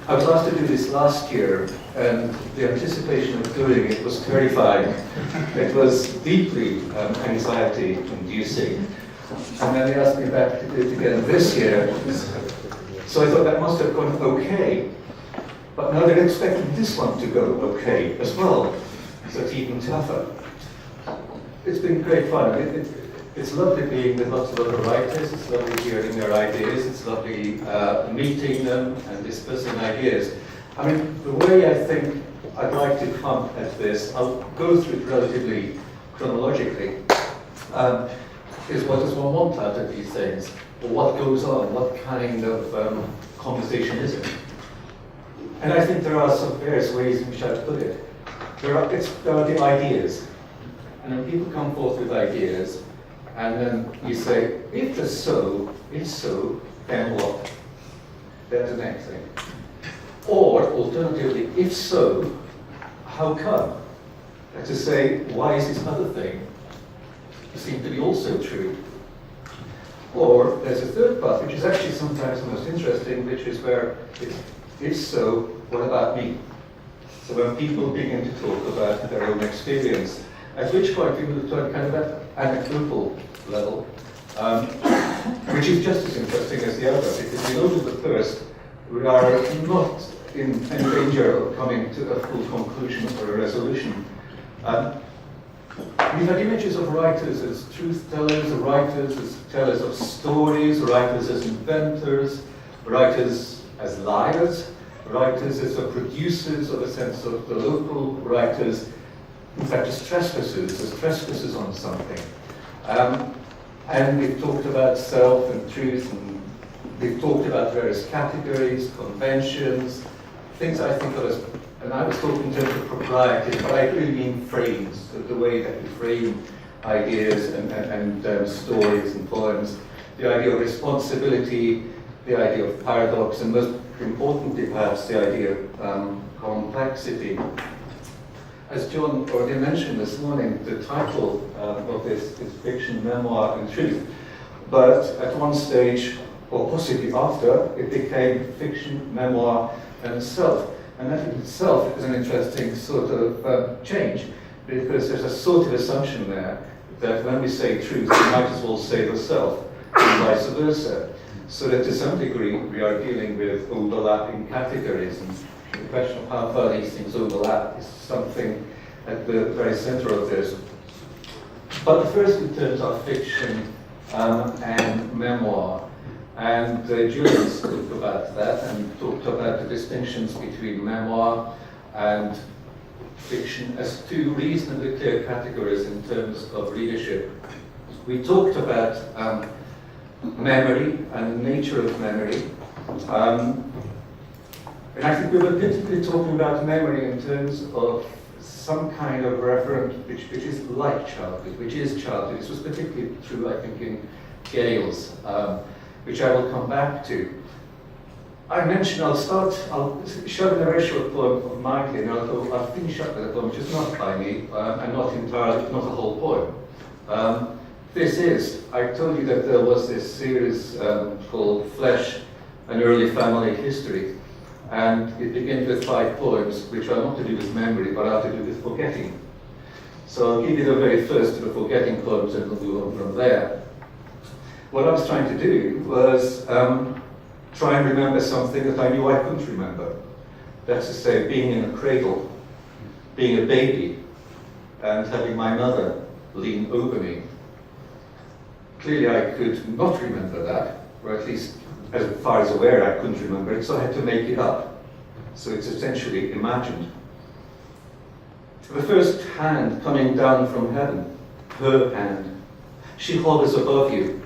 I was asked to do this last year, and the anticipation of doing it was terrifying. It was deeply anxiety-inducing. And then they asked me back to do it again this year. So I thought that must have gone okay. But now they're expecting this one to go okay as well. So it's even tougher. It's been great fun. It's lovely being with lots of other writers. It's lovely hearing their ideas. It's lovely meeting them and discussing ideas. I mean, the way I think I'd like to come at this, I'll go through it relatively chronologically, is what does one want out of these things? Or what goes on? What kind of conversation is it? And I think there are some various ways in which I'd put it. There are the ideas. And then people come forth with ideas, and then you say, if so, then what? That's the next thing. Or, alternatively, if so, how come? That's to say, why is this other thing seem to be also true? Or there's a third part, which is actually sometimes the most interesting, which is where it's, if so, what about me? So when people begin to talk about their own experience, at which point we move to a kind of an anecdotal level, which is just as interesting as the other, because we know that the first, we are not in danger of coming to a full conclusion or a resolution. We've had images of writers as truth tellers, writers as tellers of stories, writers as inventors, writers as liars, writers as producers of a sense of the local, writers, in fact, as trespassers on something. And we've talked about self and truth, and we've talked about various categories, conventions, things I think of as, and I was talking in terms of propriety, but I really mean frames, the way that we frame ideas and stories and poems, the idea of responsibility, the idea of paradox, and most importantly perhaps the idea of complexity. As John already mentioned this morning, the title of this is Fiction, Memoir and Truth, but at one stage, or possibly after, it became Fiction, Memoir and Self. And that in itself is an interesting sort of change, because there's a sort of assumption there that when we say truth, we might as well say the self, and vice versa. So that to some degree, we are dealing with overlapping categories, and the question of how far these things overlap is something at the very center of this. But the first in terms of fiction and memoir. And Julian spoke about that and talked about the distinctions between memoir and fiction as two reasonably clear categories in terms of readership. We talked about memory and the nature of memory. And I think we were particularly talking about memory in terms of some kind of reference which is like childhood, which is childhood. This was particularly true, I think, in Gale's, which I will come back to. I mentioned I'll show a very short poem of mine here, and I'll finish up with a poem which is not by me, and not entirely, not a whole poem. This is, I told you that there was this series called Flesh, An Early Family History, and it begins with 5 poems which are not to do with memory, but are to do with forgetting. So I'll give you the very first of the forgetting poems and we'll move on from there. What I was trying to do was try and remember something that I knew I couldn't remember. That's to say, being in a cradle, being a baby, and having my mother lean over me. Clearly I could not remember that, or at least as far as aware I couldn't remember it, so I had to make it up. So it's essentially imagined. The first hand coming down from heaven, her hand. She hovers above you.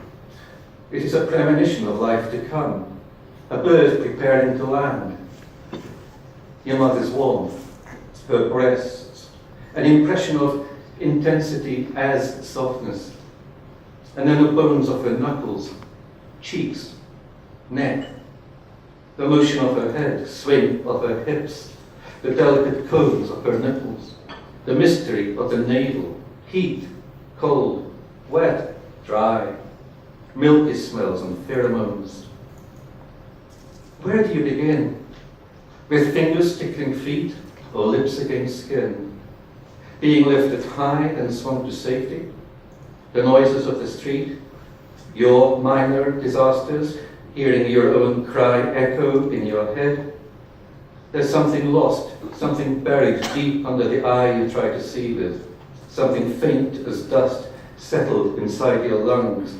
It is a premonition of life to come, a bird preparing to land. Your mother's warmth, her breasts, an impression of intensity as softness, and then the bones of her knuckles, cheeks, neck, the motion of her head, swing of her hips, the delicate cones of her nipples, the mystery of the navel, heat, cold, wet, dry, milky smells and pheromones. Where do you begin? with fingers tickling feet or lips against skin, being lifted high and swung to safety, the noises of the street, your minor disasters, hearing your own cry echo in your head. There's something lost, something buried deep under the eye you try to see with, something faint as dust settled inside your lungs,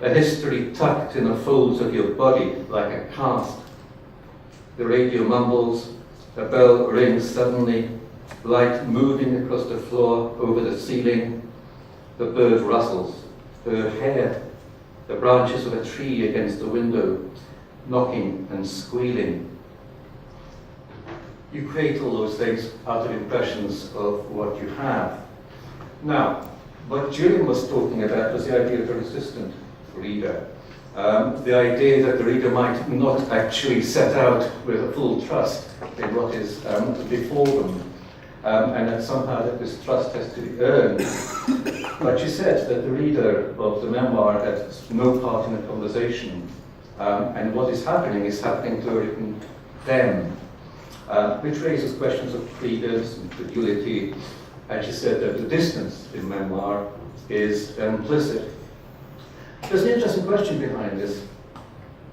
a history tucked in the folds of your body like a cast. The radio mumbles, a bell rings suddenly, light moving across the floor over the ceiling. The bird rustles, her hair, the branches of a tree against the window, knocking and squealing. You create all those things out of impressions of what you have. Now, what Julian was talking about was the idea of a resistant reader. The idea that the reader might not actually set out with a full trust in what is before them, and that somehow that this trust has to be earned. But she said that the reader of the memoir has no part in the conversation, and what is happening to them, which raises questions of credence and credulity. And she said that the distance in memoir is implicit. There's an interesting question behind this.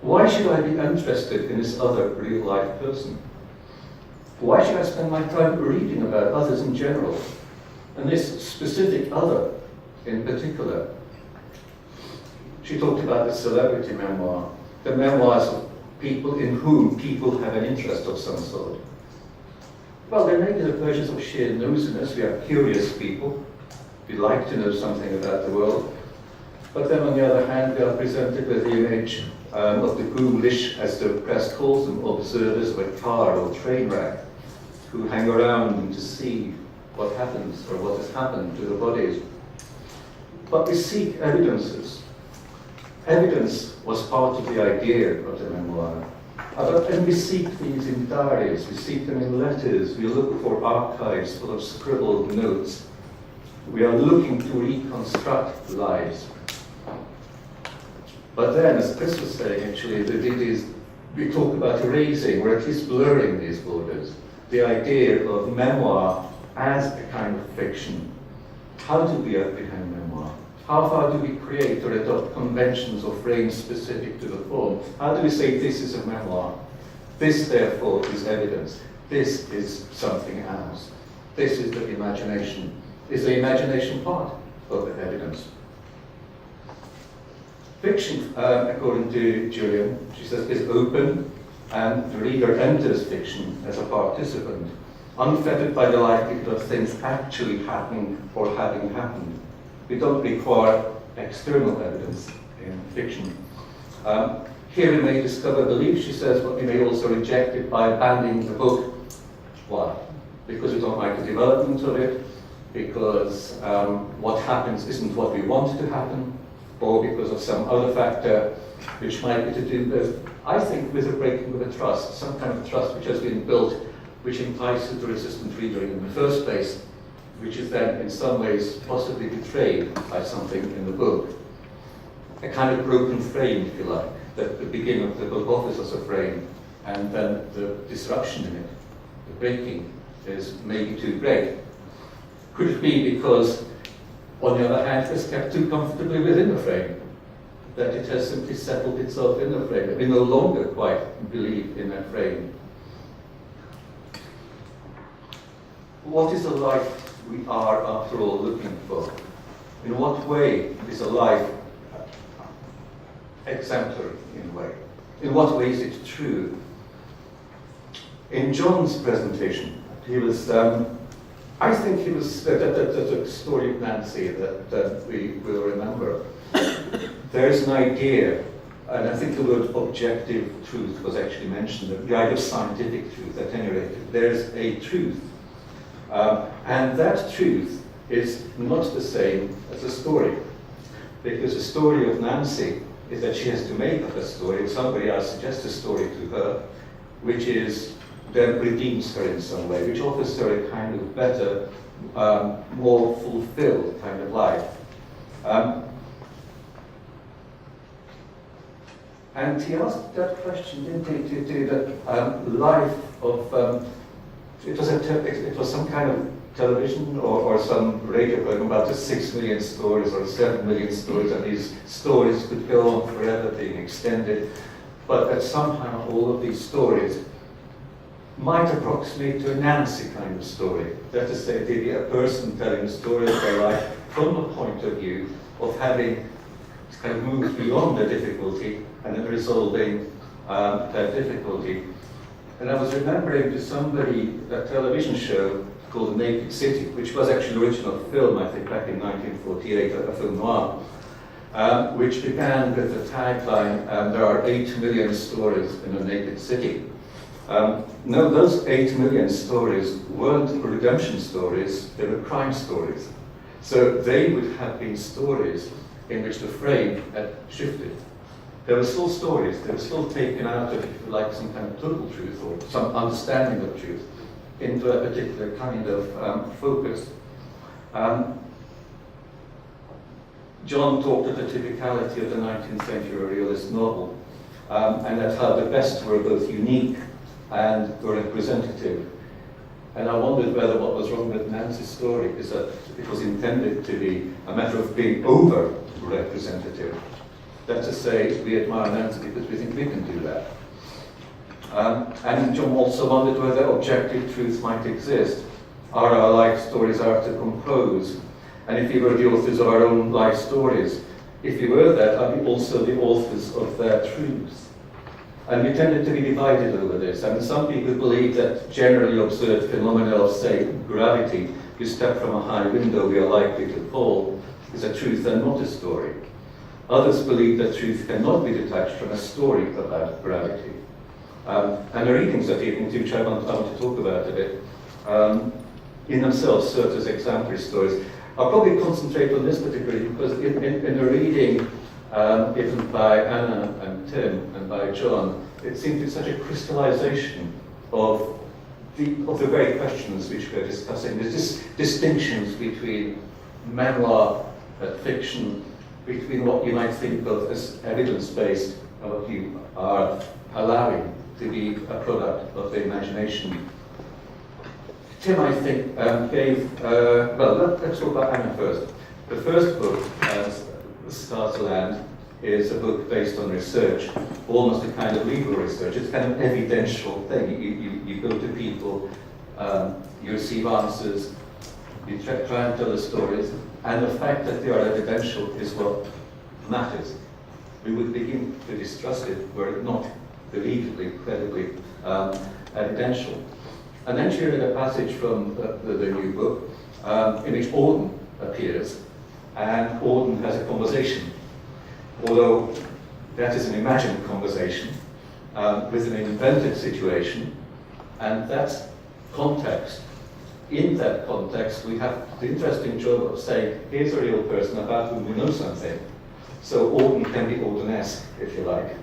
Why should I be interested in this other real-life person? Why should I spend my time reading about others in general, and this specific other in particular? She talked about the celebrity memoir, the memoirs of people in whom people have an interest of some sort. Well, there may be the pleasures of sheer nosiness. We are curious people. We like to know something about the world. But then on the other hand, we are presented with the image of the ghoulish, as the press calls them, observers of a car or train wreck, who hang around to see what happens or what has happened to the bodies. But we seek evidences. Evidence was part of the idea of the memoir. And we seek these in diaries, we seek them in letters, we look for archives full of scribbled notes. We are looking to reconstruct lives. But then, as Chris was saying, actually, we talk about erasing, or at least blurring these borders. The idea of memoir as a kind of fiction. How do we apprehend memoir? How far do we create or adopt conventions or frames specific to the form? How do we say this is a memoir? This, therefore, is evidence. This is something else. This is the imagination. Is the imagination part of the evidence? Fiction, according to Julian, she says, is open, and the reader enters fiction as a participant, unfettered by the likelihood of things actually happening or having happened. We don't require external evidence in fiction. Here we may discover belief, she says, but we may also reject it by abandoning the book. Why? Because we don't like the development of it, because what happens isn't what we want to happen, or because of some other factor which might be to do with, I think, with a breaking of a trust, some kind of trust which has been built, which entices the resistant reader in the first place, which is then in some ways possibly betrayed by something in the book. A kind of broken frame, if you like, that the beginning of the book offers us a frame, and then the disruption in it, the breaking, is maybe too great. Could it be because, on the other hand, it's kept too comfortably within the frame, that it has simply settled itself in the frame, that we no longer quite believe in that frame? What is the life we are, after all, looking for? In what way is a life exemplary, in a way? In what way is it true? In John's presentation, he was, I think he was, the story of Nancy that we will remember. There's an idea, and I think the word objective truth was actually mentioned, the idea of scientific truth, at any rate. There's a truth. And that truth is not the same as a story. Because the story of Nancy is that she has to make up a story, somebody else suggests a story to her, which is then redeems her in some way, which offers her a kind of better, more fulfilled kind of life. And he asked that question, didn't he, that life it was some kind of television or some radio program about the 6 million stories or 7 million stories, and these stories could go on forever being extended, but that somehow all of these stories might approximate to a Nancy kind of story. That is to say, maybe a person telling a story of their life from the point of view of having kind of moved beyond their difficulty and then resolving that difficulty. And I was remembering to somebody a television show called The Naked City, which was actually an original film, I think, back in 1948, a film noir, which began with the tagline, there are 8 million stories in a naked city. No, those 8 million stories weren't redemption stories, they were crime stories. So they would have been stories in which the frame had shifted. They were still stories, they were still taken out of, if you like, some kind of total truth or some understanding of truth into a particular kind of focus. John talked of the typicality of the 19th century realist novel, and that how the best were both unique and were representative. And I wondered whether what was wrong with Nancy's story is that it was intended to be a matter of being over-representative. That's to say, we admire Nancy because we think we can do that. And John also wondered whether objective truth might exist. Are our life stories art to compose? And if we were the authors of our own life stories, if we were that, are we also the authors of their truths? And we tended to be divided over this. I mean, some people believe that generally observed phenomena of, say, gravity, you step from a high window, we are likely to fall, is a truth and not a story. Others believe that truth cannot be detached from a story about gravity. And the readings of the evening, which I want to talk about a bit, in themselves serve as exemplary stories. I'll probably concentrate on this particularly because in the reading, even by Anna and Tim and by John, it seemed to be such a crystallization of the very questions which we're discussing. There's distinctions between memoir and fiction, between what you might think of as evidence-based and what you are allowing to be a product of the imagination. Tim, I think, gave, well, let's talk about Anna first. The first book, The Stars to Land, is a book based on research, almost a kind of legal research. It's kind of evidential thing. You go to people, you receive answers, you try and tell the stories, and the fact that they are evidential is what matters. We would begin to distrust it were it not believably, credibly evidential. And then she read a passage from the new book in which Auden appears, and Auden has a conversation, although that is an imagined conversation with an invented situation, and that's context. In that context, we have the interesting job of saying, here's a real person about whom we know something. So Auden can be Auden-esque, if you like.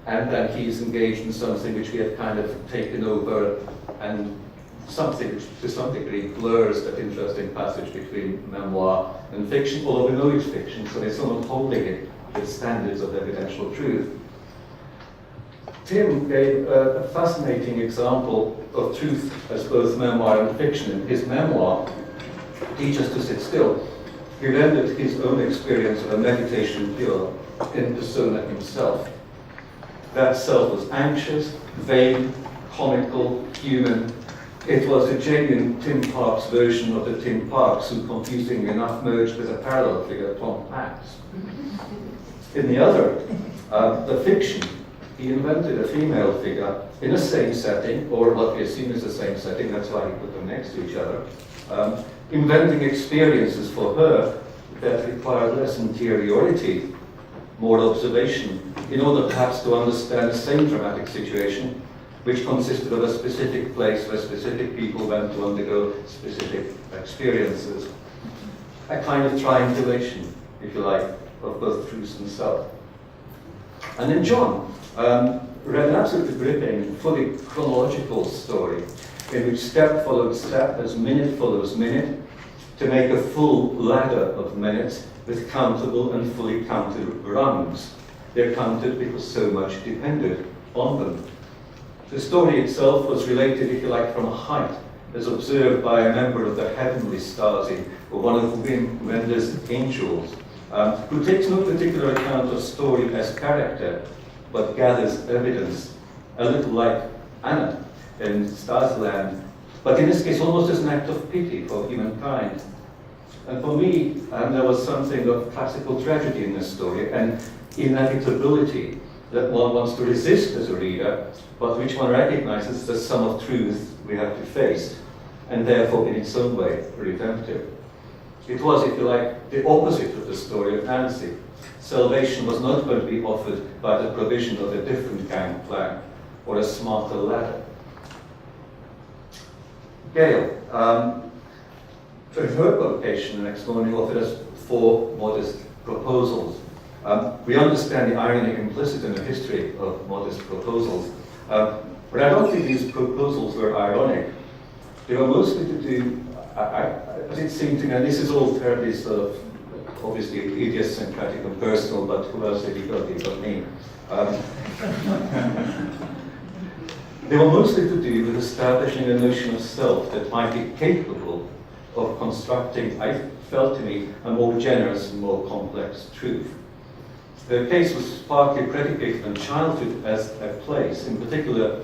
And then he's engaged in something which we have kind of taken over, and something which to some degree blurs that interesting passage between memoir and fiction, although we know it's fiction, so it's not holding it with standards of evidential truth. Tim gave a fascinating example of truth as both memoir and fiction. In his memoir, Teach Us to Sit Still, he rendered his own experience of a meditation cure in persona himself. That self was anxious, vain, comical, human. It was a genuine Tim Parks version of the Tim Parks who, confusingly enough, merged with a parallel figure, Tom Pax. In the other, the fiction, he invented a female figure in the same setting, or what we assume is the same setting, that's why he put them next to each other, inventing experiences for her that required less interiority, more observation, in order perhaps to understand the same dramatic situation, which consisted of a specific place where specific people went to undergo specific experiences. A kind of triangulation, if you like, of both truth and self. And then John read an absolutely gripping, fully chronological story, in which step followed step as minute follows minute, to make a full ladder of minutes with countable and fully counted rungs. They're counted because so much depended on them. The story itself was related, if you like, from a height, as observed by a member of the heavenly stasi, or one of Wender's angels, who takes no particular account of story as character, but gathers evidence, a little like Anna in Stasiland, but in this case almost as an act of pity for humankind. And for me, there was something of classical tragedy in this story, and inevitability that one wants to resist as a reader, but which one recognizes as some of truth we have to face, and therefore in its own way redemptive. It was, if you like, the opposite of the story of Nancy. Salvation was not going to be offered by the provision of a different gang plank or a smarter ladder. Gail, for her vocation next morning offered us 4 modest proposals. We understand the irony implicit in the history of modest proposals, but I don't think these proposals were ironic. They were mostly to do, as it seemed to me, and this is all terribly sort of obviously idiosyncratic and personal, but who else have you got? You've got me. They were mostly to do with establishing a notion of self that might be capable of constructing, I felt to me, a more generous and more complex truth. The case was partly predicated on childhood as a place. In particular,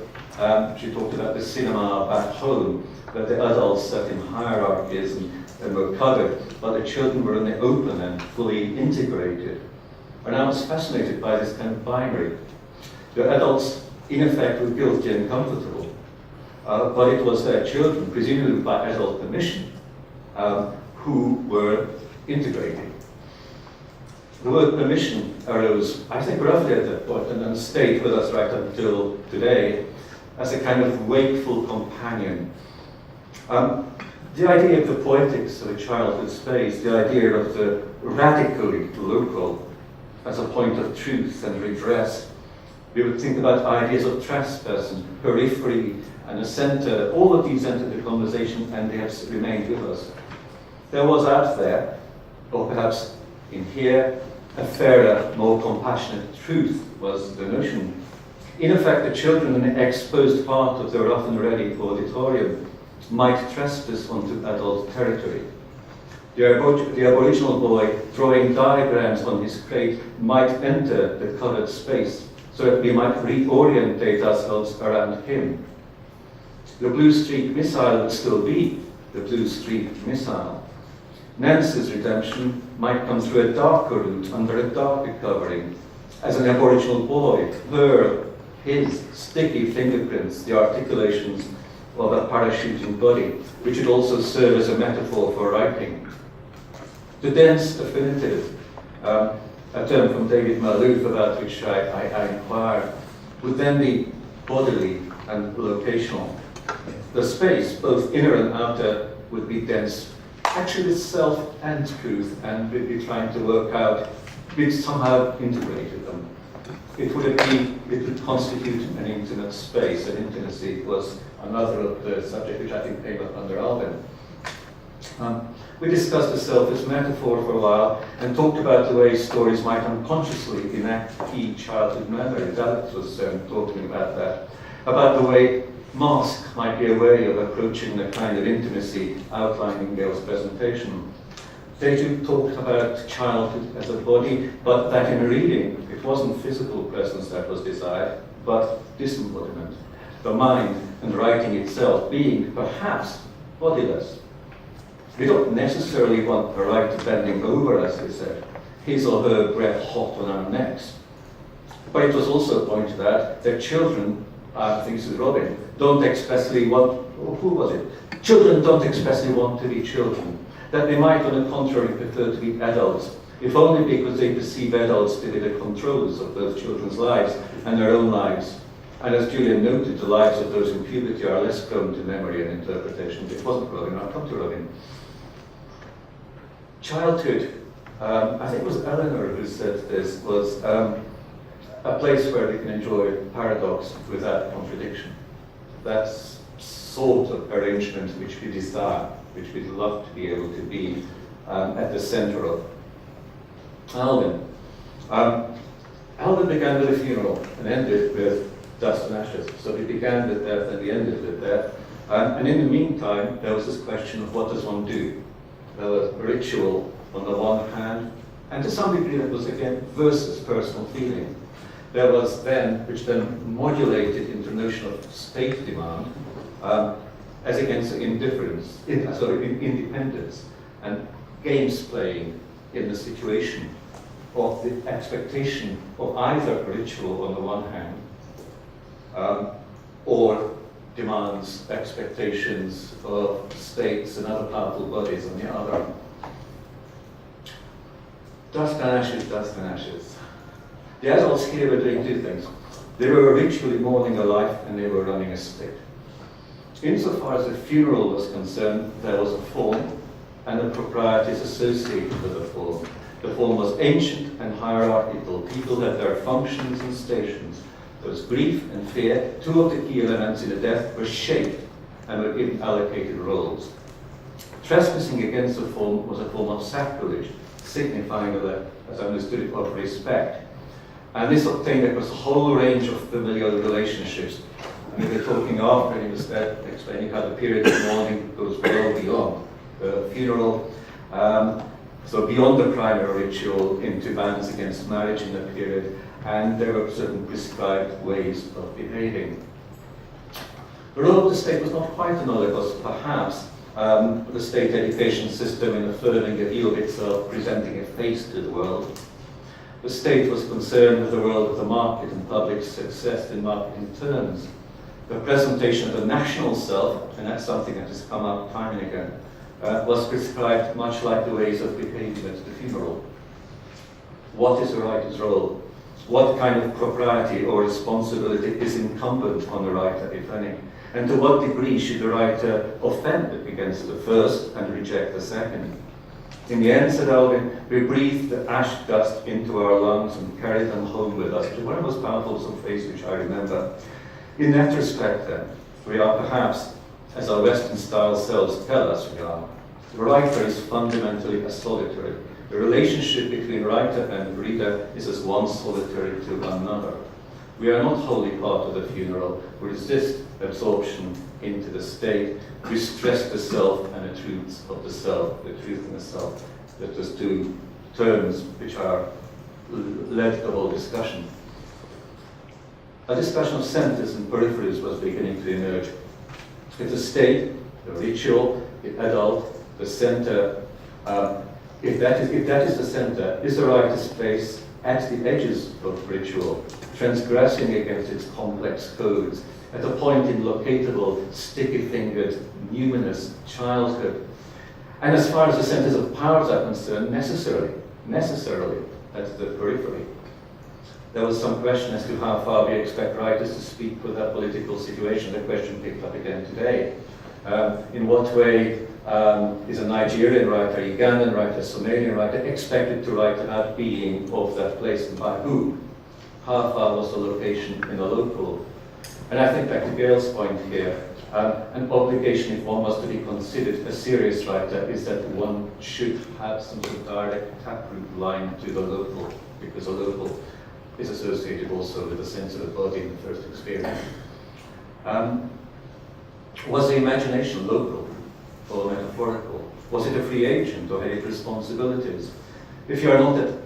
she talked about the cinema back home, where the adults sat in hierarchies and were covered, but the children were in the open and fully integrated. And I was fascinated by this kind of binary. The adults, in effect, were guilty and comfortable, but it was their children, presumably by adult permission, who were integrated. The word permission arose, I think, roughly at that point, and then stayed with us right until today, as a kind of wakeful companion. The idea of the poetics of a childhood space, the idea of the radically local as a point of truth and redress. We would think about ideas of trespass and periphery and a center. All of these entered the conversation and they have remained with us. There was out there, or perhaps in here, a fairer, more compassionate truth was the notion. In effect, the children in the exposed part of the rough and ready auditorium might trespass onto adult territory. The Aboriginal boy drawing diagrams on his crate might enter the covered space so that we might reorientate ourselves around him. The Blue Streak missile would still be the Blue Streak missile. Nancy's redemption might come through a darker route under a darker covering. As an Aboriginal boy, his sticky fingerprints, the articulations of a parachuting body, which would also serve as a metaphor for writing. The dense affinitive, a term from David Malouf about which I inquired, would then be bodily and locational. The space, both inner and outer, would be dense, actually with self and truth, and we'd be trying to work out, we'd somehow integrated them. It would constitute an intimate space, and intimacy was another of the subject which I think came up under Alvin. We discussed the self as metaphor for a while and talked about the way stories might unconsciously enact key childhood memories. Alex was talking about that, about the way mask might be a way of approaching the kind of intimacy outlined in Gail's presentation. They too talked about childhood as a body, but that in reading, it wasn't physical presence that was desired, but disembodiment. The mind and writing itself being perhaps bodiless. We don't necessarily want a writer bending over, as they said, his or her breath hot on our necks. But it was also pointed out that children, I think this is Robin, don't expressly want, who was it? Children don't expressly want to be children. That they might, on the contrary, prefer to be adults, if only because they perceive adults to be the controllers of those children's lives and their own lives. And as Julian noted, the lives of those in puberty are less prone to memory and interpretation. It wasn't Robin, I'll come to Robin. Childhood, I think it was Eleanor who said this, was a place where we can enjoy paradox without contradiction. That's sort of arrangement which we desire, which we'd love to be able to be at the center of. Alvin. Alvin began with a funeral and ended with dust and ashes. So we began with death and we ended with death. And in the meantime, there was this question of what does one do? There was ritual on the one hand, and to some degree that was again versus personal feeling. There was then, which then modulated into the notion of state demand, as against indifference, independence, and games playing in the situation of the expectation of either ritual on the one hand, or demands, expectations of states and other powerful bodies on the other. Dust and ashes, dust and ashes. The adults here were doing two things. They were ritually mourning a life and they were running a state. Insofar as the funeral was concerned, there was a form and the proprieties associated with the form. The form was ancient and hierarchical. People had their functions and stations. There was grief and fear. Two of the key elements in the death were shaped and were given allocated roles. Trespassing against the form was a form of sacrilege, signifying, as I understood it, of respect. And this obtained across a whole range of familial relationships. I mean, we're talking after he was dead, explaining how the period of mourning goes well beyond the funeral. So beyond the primary ritual into bans against marriage in that period, and there were certain prescribed ways of behaving. The role of the state was not quite analogous, perhaps, the state education system in affirming a view of itself, presenting a face to the world. The state was concerned with the world of the market and public success in marketing terms. The presentation of the national self, and that's something that has come up time and again, was prescribed much like the ways of behaving at the funeral. What is the writer's role? What kind of propriety or responsibility is incumbent on the writer, if any? And to what degree should the writer offend against the first and reject the second? In the end, said Alvin, we breathe the ash dust into our lungs and carry them home with us. One of the most powerful some phrase which I remember. In that respect, then, we are perhaps, as our Western-style selves tell us we are, the writer is fundamentally a solitary. The relationship between writer and reader is as one solitary to another. We are not wholly part of the funeral. We resist absorption into the state. We stress the self and the truths of the self, the truth in the self. That was two terms which are led the whole discussion. A discussion of centers and peripheries was beginning to emerge. If the state, the ritual, the adult, the center, if that is the center, is the writer's place at the edges of ritual, transgressing against its complex codes, at a point in locatable, sticky-fingered, numinous childhood. And as far as the centers of powers are concerned, necessarily, at the periphery. There was some question as to how far we expect writers to speak with that political situation. The question picked up again today. In what way is a Nigerian writer, a Ugandan writer, a Somalian writer expected to write about being of that place, and by who? How far was the location in the local? And I think back to Gail's point here, an obligation, if one was to be considered a serious writer, is that one should have some sort of direct taproot line to the local, because the local is associated also with a sense of the body in the first experience. Was the imagination local or metaphorical? Was it a free agent or had it responsibilities? If you are not at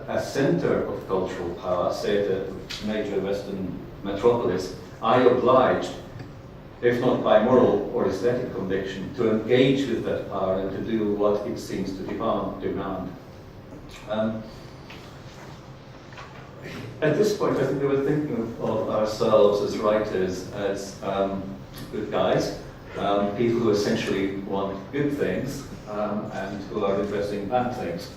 a center of cultural power, say at a major Western metropolis, are you obliged, if not by moral or aesthetic conviction, to engage with that power and to do what it seems to demand? At this point, I think we were thinking of ourselves as writers, as good guys, people who essentially want good things and who are interested in bad things.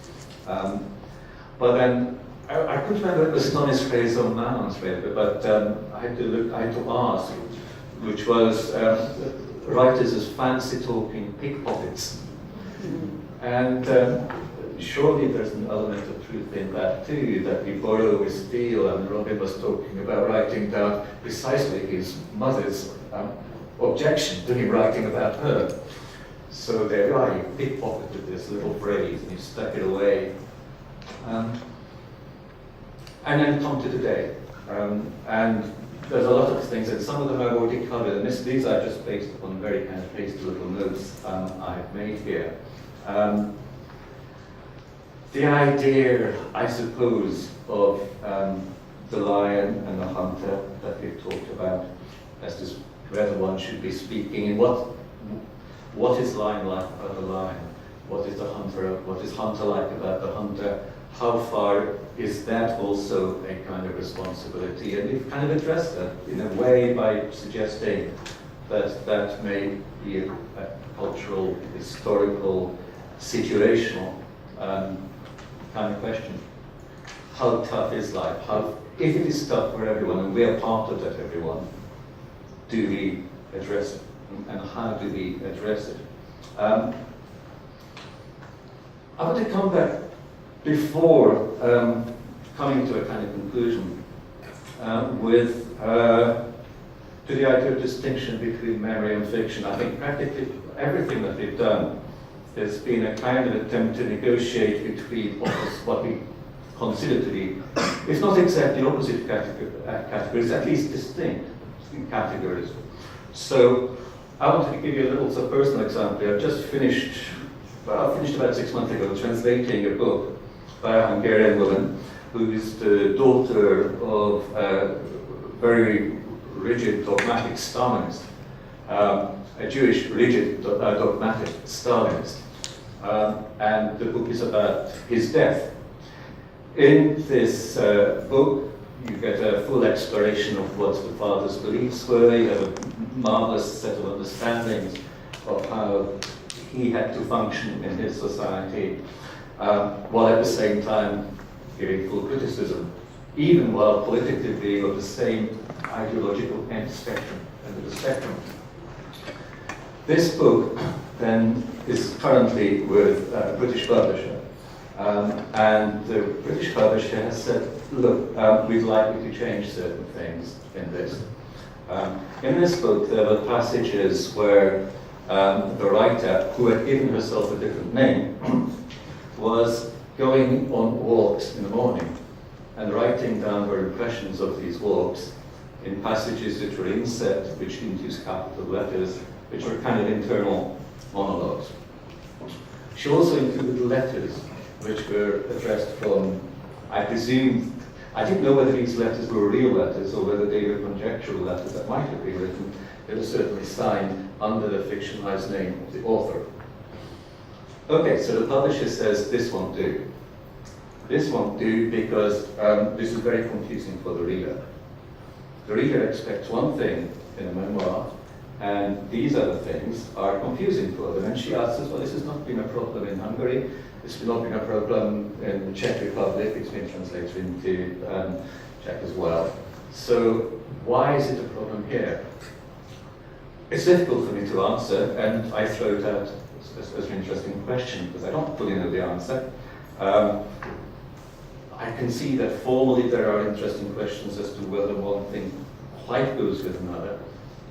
But then I couldn't remember if it was Tony's phrase or Manon's phrase, but I had to ask, which was writers as fancy talking pickpockets. And surely there's an element of truth in that too, that we borrow, we steal, and Robin was talking about writing down precisely his mother's objection to him writing about her. So there you are, you pickpocketed this little phrase and you stuck it away. And then come to today. And there's a lot of things, and some of them I've already covered, and these are just based upon very kind of hasty little notes I've made here. The idea, I suppose, of the lion and the hunter that we've talked about, as to whether one should be speaking, and what is lion like about the lion? What is hunter like about the hunter? How far is that also a kind of responsibility? And we've kind of addressed that in a way by suggesting that that may be a cultural, historical, situational kind of question. How tough is life? If it is tough for everyone, and we are part of that everyone, do we address it? And how do we address it? I want to come back before coming to a kind of conclusion to the idea of distinction between memory and fiction. I think practically everything that we've done has been a kind of attempt to negotiate between what we consider to be, if not exactly opposite categories, at least distinct categories. So I wanted to give you a little personal example. I've just finished about 6 months ago, translating a book by a Hungarian woman who is the daughter of a very rigid, dogmatic Stalinist, a Jewish, rigid, dogmatic Stalinist. And the book is about his death. In this book, you get a full exploration of what the father's beliefs were. You have a marvelous set of understandings of how he had to function in his society, while at the same time giving full criticism, even while politically being of the same ideological end of the spectrum. This book then is currently with a British publisher, and the British publisher has said, look, we'd like you to change certain things in this. In this book, there were passages where the writer, who had given herself a different name, was going on walks in the morning and writing down her impressions of these walks in passages which were inset, which didn't use capital letters, which were kind of internal monologues. She also included letters which were addressed from, I presume, I didn't know whether these letters were real letters or whether they were conjectural letters that might have been written. They were certainly signed under the fictionalized name of the author. Okay, so the publisher says this won't do. This won't do because this is very confusing for the reader. The reader expects one thing in a memoir, and these other things are confusing for them. And she asks us, well, this has not been a problem in Hungary, this has not been a problem in the Czech Republic, it's been translated into Czech as well. So why is it a problem here? It's difficult for me to answer, and I throw it out as an interesting question, because I don't fully know the answer. I can see that formally there are interesting questions as to whether one thing quite goes with another,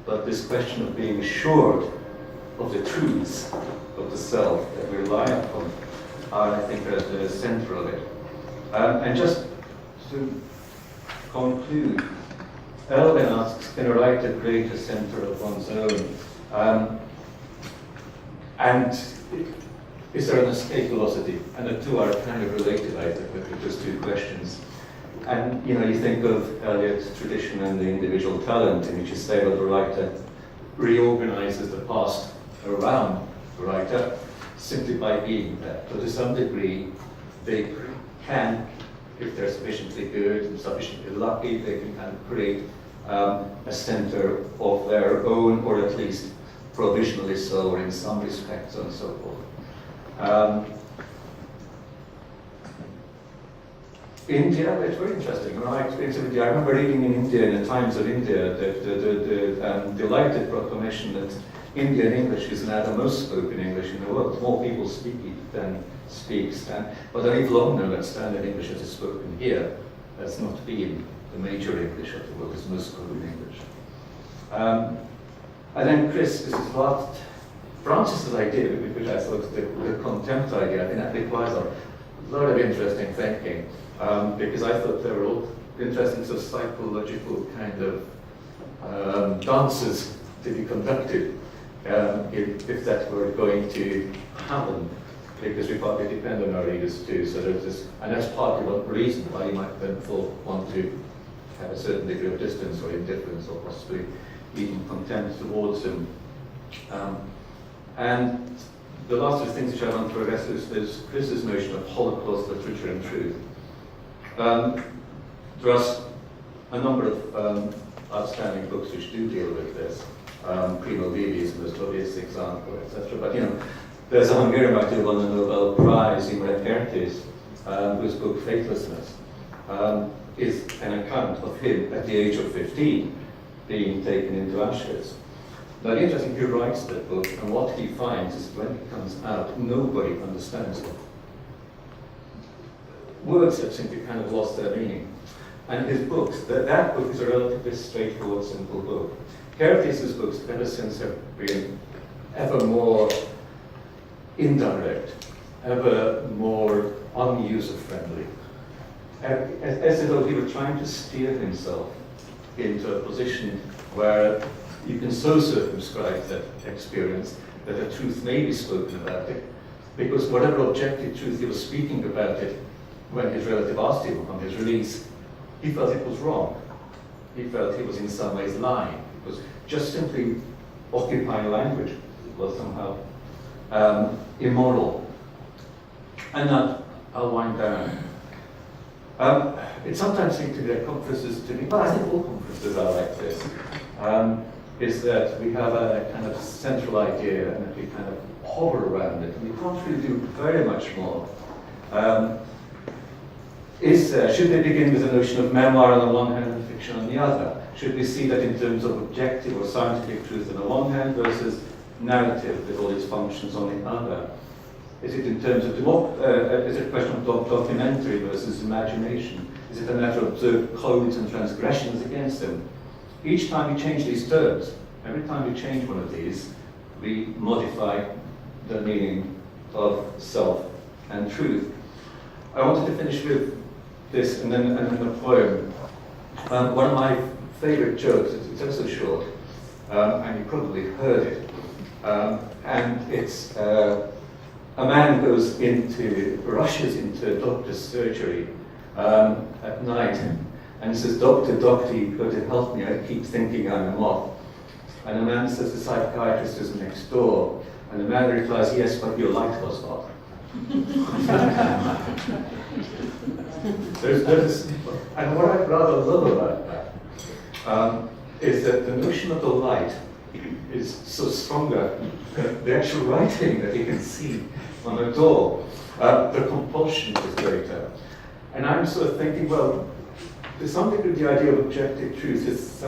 but this question of being assured of the truths of the self that we rely upon are, I think, at the center of it. And just to conclude, Elvin asks, can a writer create a center of one's own? And is there an escape velocity? And the two are kind of related, I think, with those two questions. And you think of Eliot's tradition and the individual talent, in which you say that the writer reorganizes the past around the writer simply by being there. So to some degree, they can, if they're sufficiently good and sufficiently lucky, they can kind of create a center of their own, or at least provisionally so, or in some respects, and so forth. India, it's very interesting. My experience of India, I remember reading in India, in the Times of India, the delighted proclamation that Indian English is now the most spoken English in the world. More people speak it than speaks. But we've long known that standard English that is spoken here has not been the major English of the world, it's most spoken English. And then Chris, this is what Francis's idea, which I thought the contempt idea, I think that requires a lot of interesting thinking, because I thought there were all interesting sort of psychological kind of dances to be conducted if that were going to happen, because we partly depend on our readers too. So there's this, and that's partly one reason why you might then want to have a certain degree of distance or indifference or possibly even contempt towards them. And the last of the things which I want to address is this notion of Holocaust literature and truth. There are a number of outstanding books which do deal with this. Primo Levi's and the Tobias example, etc. But there's a Hungarian writer who won the Nobel Prize, Szirtes, whose book Faithlessness is an account of him at the age of 15 being taken into Auschwitz. Now the interesting thing, he writes that book, and what he finds is when it comes out, nobody understands it. Words have simply kind of lost their meaning. And his books, that book is a relatively straightforward, simple book. Szirtes' books, ever since, have been ever more indirect, ever more unuser-friendly. As though he were trying to steer himself into a position where you can so circumscribe that experience that the truth may be spoken about it, because whatever objective truth he was speaking about it, when his relative asked him on his release, he felt it was wrong. He felt he was in some ways lying. It was just simply occupying language was somehow immoral. And now I'll wind down. It sometimes seems to be that conferences to me, but I think all conferences are like this, is that we have a kind of central idea and that we kind of hover around it, and we can't really do very much more. Should they begin with the notion of memoir on the one hand and fiction on the other? Should we see that in terms of objective or scientific truth on the one hand versus narrative with all its functions on the other? Is it in terms of is it a question of documentary versus imagination? Is it a matter of observed codes and transgressions against them? Each time we change these terms, every time we change one of these, we modify the meaning of self and truth. I wanted to finish with this and then a poem. One of my favorite jokes, it's ever so short, and you probably heard it, and it's a man rushes into a doctor's surgery at night and says, Doctor, you've got to help me, I keep thinking I'm a moth. And the man says, the psychiatrist is next door. And the man replies, yes, but your light was not. And what I rather love about that is that the notion of the light is so stronger than the actual writing that you can see on the door. The compulsion is greater. And I'm sort of thinking, well, to some degree the idea of objective truth is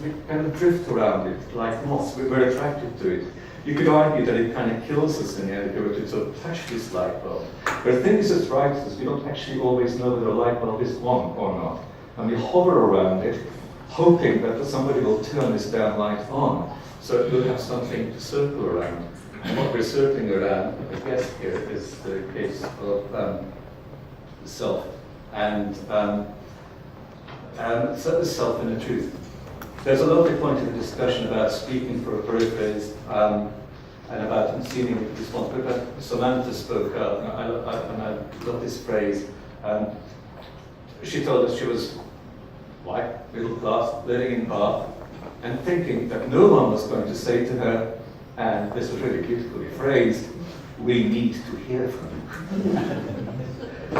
we kind of drift around it like moths. We're attracted to it. You could argue that it kind of kills us in the end if we were to sort of touch this light bulb. But the thing is, as writers, we don't actually always know whether a light bulb is on or not. And we hover around it, hoping that somebody will turn this damn light on, so it will have something to circle around. And what we're circling around, I guess here, is the case of self and self and the truth. There's a lovely point in the discussion about speaking for a paraphrase and about seeming responsible. But Samantha spoke up, and I love this phrase. She told us she was white, middle class, living in Bath, and thinking that no one was going to say to her, and this was really beautifully phrased, we need to hear from you.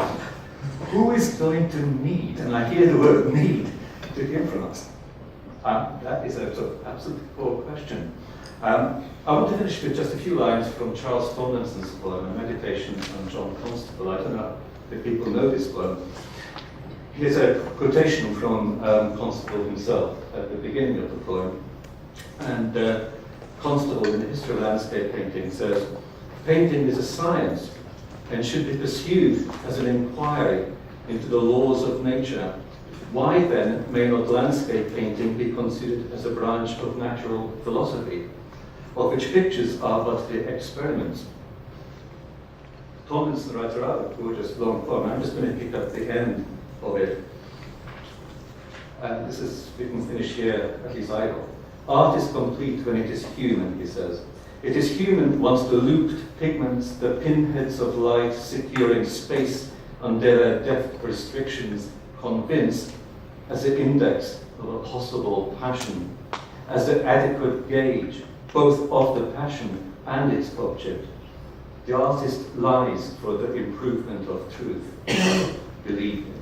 Who is going to need, and I hear the word need, to hear from us? That is a sort of absolute core question. I want to finish with just a few lines from Charles Tomlinson's poem, A Meditation on John Constable. I don't know if people know this poem. Here's a quotation from Constable himself at the beginning of the poem. And Constable, in the History of Landscape Painting, says, painting is a science and should be pursued as an inquiry into the laws of nature. Why then may not landscape painting be considered as a branch of natural philosophy, of which pictures are but the experiments? Tomlinson writes a rather gorgeous long poem. I'm just going to pick up the end of it. and this is, we can finish here, at least I hope. Art is complete when it is human, he says. It is human once the looped pigments, the pinheads of light securing space under their depth restrictions, convince as the index of a possible passion, as the adequate gauge, both of the passion and its object. The artist lies for the improvement of truth. Believe me.